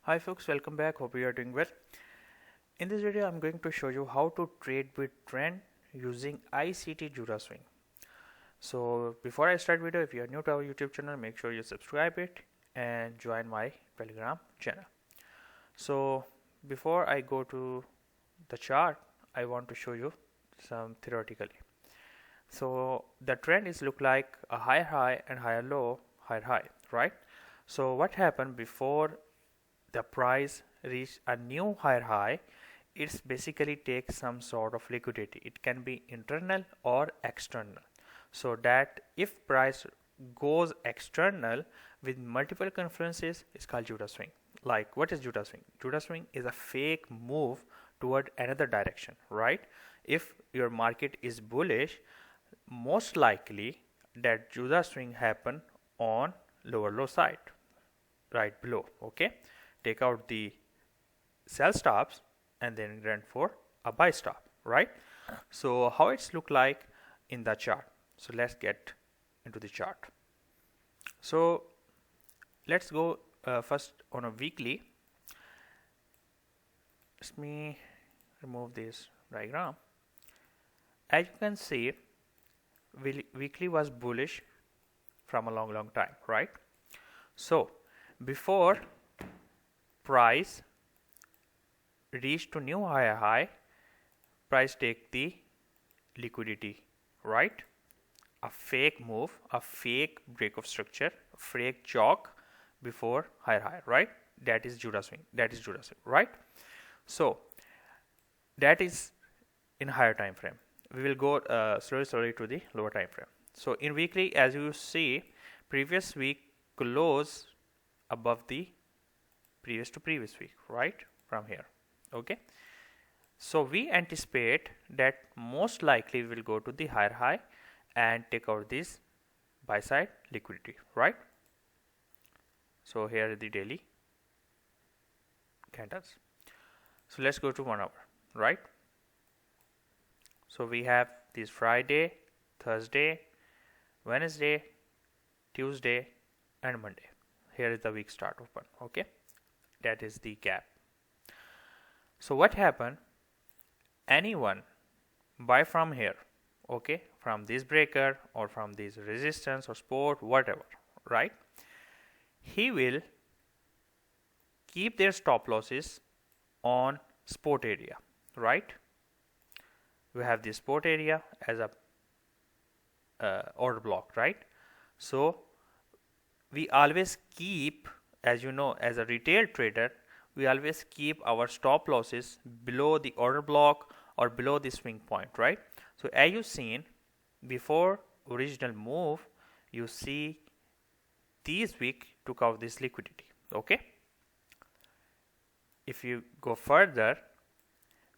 Hi folks, welcome back. Hope you are doing well. In this video, I'm going to show you how to trade with trend using ICT Judass. So before I start video, if you are new to our YouTube channel, make sure you subscribe it and join my Telegram channel. So before I go to the chart, I want to show you some theoretically. So the trend is look like a higher high and higher low, higher high, right? So what happened before the price reach a new higher high? It's basically takes some sort of liquidity. It can be internal or external, so that if price goes external with multiple confluences, it's called Judah swing. Like, what is Judah swing? Judah swing is a fake move toward another direction, right? If your market is bullish, most likely that Judah swing happen on lower low side, right below. Okay, take out the sell stops and then run for a buy stop, right? So how it's look like in the chart. So let's get into the chart. So let's go first on a weekly. Let me remove this diagram. As you can see, weekly was bullish from a long time, right? So before price reach to new higher high, price take the liquidity, right? A fake move, a fake break of structure, a fake chalk before higher high, right? That is Judah swing. That is Judah swing, right? So that is in higher time frame. We will go slowly to the lower time frame. So in weekly, as you see, previous week close above the previous to previous week, right? From here. Okay, so we anticipate that most likely we will go to the higher high and take out this buy side liquidity, right? So here are the daily candles. So let's go to 1 hour, right? So we have this Friday, Thursday, Wednesday, Tuesday and Monday. Here is the week start open. Okay, that is the gap. So what happened? Anyone buy from here, okay, from this breaker or from this resistance or support, whatever, right? He will keep their stop losses on support area, right? We have this support area as a order block, right? So we always keep, as you know, as a retail trader, we always keep our stop losses below the order block or below the swing point, right? So as you've seen before original move, you see this week took out this liquidity. Okay, if you go further,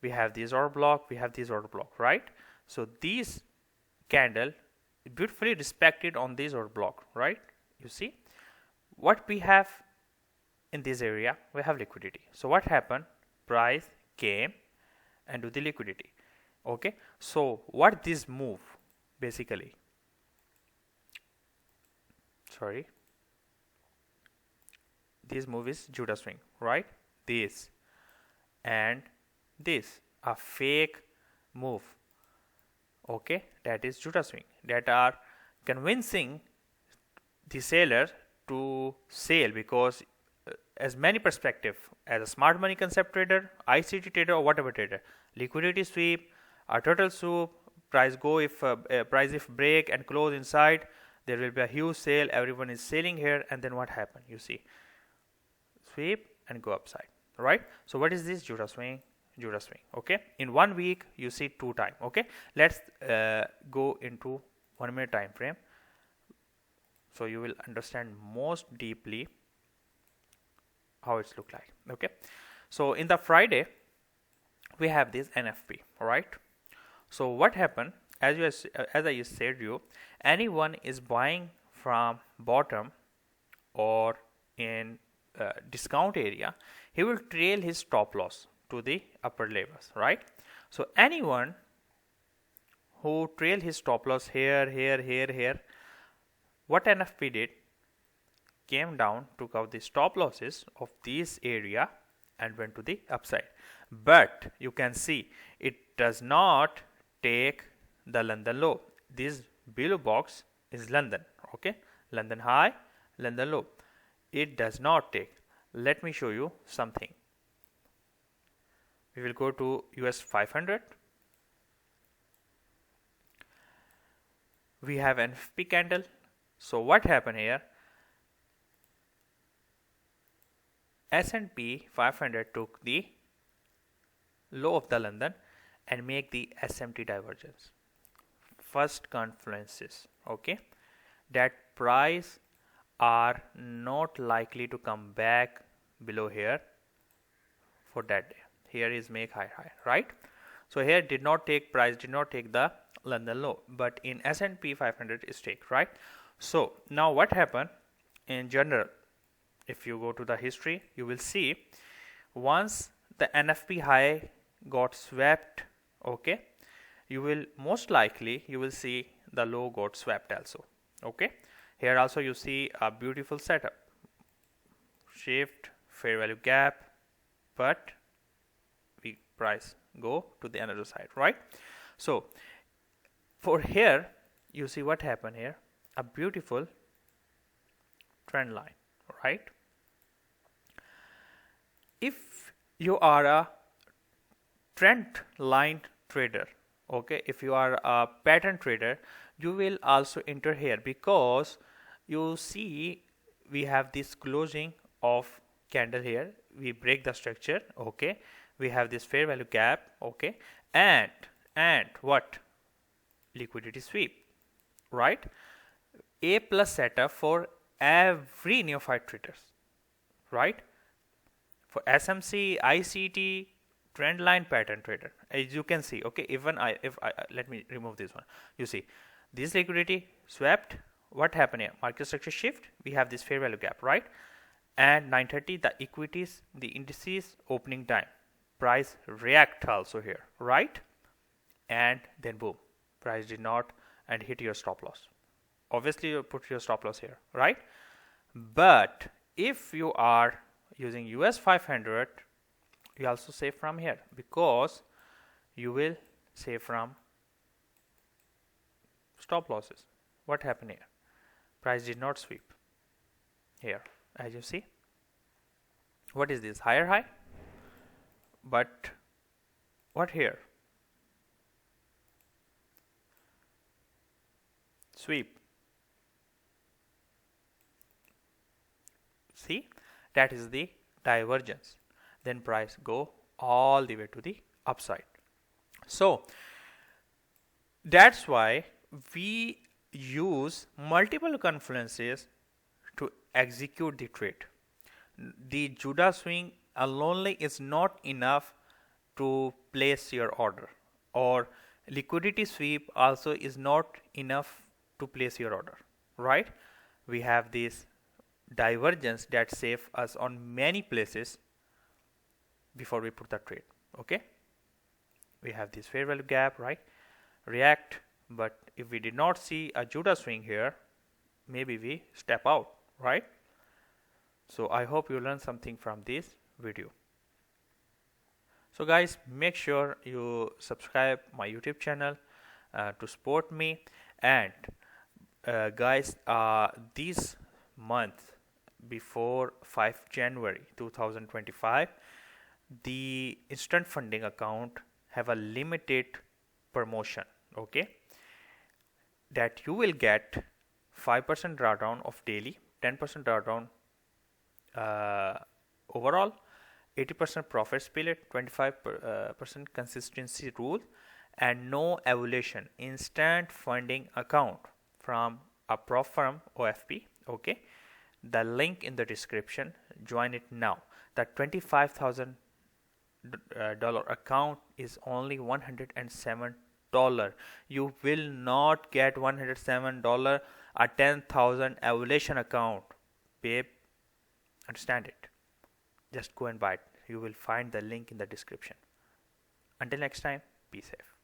we have this order block, we have this order block, right? So these candle beautifully respected on this order block, right? You see what we have in this area, we have liquidity. So what happened? Price came and do the liquidity. Okay, so what this move basically, sorry, this move is Judah swing, right? This and this, a fake move. Okay, that is Judah swing, that are convincing the seller to sell, because as many perspective, as a smart money concept trader, ICT trader or whatever trader, liquidity sweep, a total soup, price go if price if break and close inside, there will be a huge sale, everyone is selling here, and then what happened? You see sweep and go upside, right? So what is this? Judah swing, Judah swing. Okay, in 1 week you see 2 times. Okay, let's go into 1 minute time frame, so you will understand most deeply how it's look like. Okay, so in the Friday we have this NFP, right? So what happened? As I said you, anyone is buying from bottom or in discount area, he will trail his stop loss to the upper levels, right? So anyone who trail his stop loss here, what NFP did? came down, took out the stop losses of this area and went to the upside. But you can see it does not take the London low. This below box is London, okay? London high, London low. It does not take. Let me show you something. We will go to US 500. We have an FP candle. So what happened here? S&P 500 took the low of the London and make the SMT divergence. First confluences, okay? That price are not likely to come back below here for that day. Here is make high, right? So here did not take price, did not take the London low, but in S&P 500 is take, right? So now what happened in general? If you go to the history, you will see once the NFP high got swept, okay, you will most likely you will see the low got swept also, okay. Here also you see a beautiful setup, shift, fair value gap, but we price go to the another side, right? So for here you see what happened here, a beautiful trend line, right? If you are a trend line trader, okay, if you are a pattern trader, you will also enter here, because you see we have this closing of candle here, we break the structure, okay, we have this fair value gap, okay, and what, liquidity sweep, right? A plus setup for every neophyte traders, right? For SMC, ICT, trend line pattern trader, as you can see, okay, even if I let me remove this one, you see this liquidity swept, what happened here, market structure shift, we have this fair value gap, right? And 9:30 the equities, the indices opening time, price react also here, right? And then boom, price did not and hit your stop loss. Obviously you put your stop loss here, right? But if you are using US 500, you also save from here, because you will save from stop losses. What happened here? Price did not sweep here, as you see. What is this? Higher high, but what here? Sweep. See, that is the divergence. Then price go all the way to the upside. So that's why we use multiple confluences to execute the trade. The Judah swing alone is not enough to place your order, or liquidity sweep also is not enough to place your order, right? We have this divergence that save us on many places before we put the trade, okay? We have this fair value gap, right? React, but if we did not see a Judah swing here, maybe we step out, right? So I hope you learned something from this video. So guys, make sure you subscribe my YouTube channel to support me. And guys, this month before 5 January 2025, the instant funding account have a limited promotion, okay, that you will get 5% drawdown of daily, 10% drawdown overall, 80% profit split, 25% consistency rule, and no evaluation instant funding account from a prop firm OFP, okay. The link in the description, join it now. The $25,000 account is only $107. You will not get $107 a 10,000 evaluation account, babe. Understand it. Just go and buy it. You will find the link in the description. Until next time, be safe.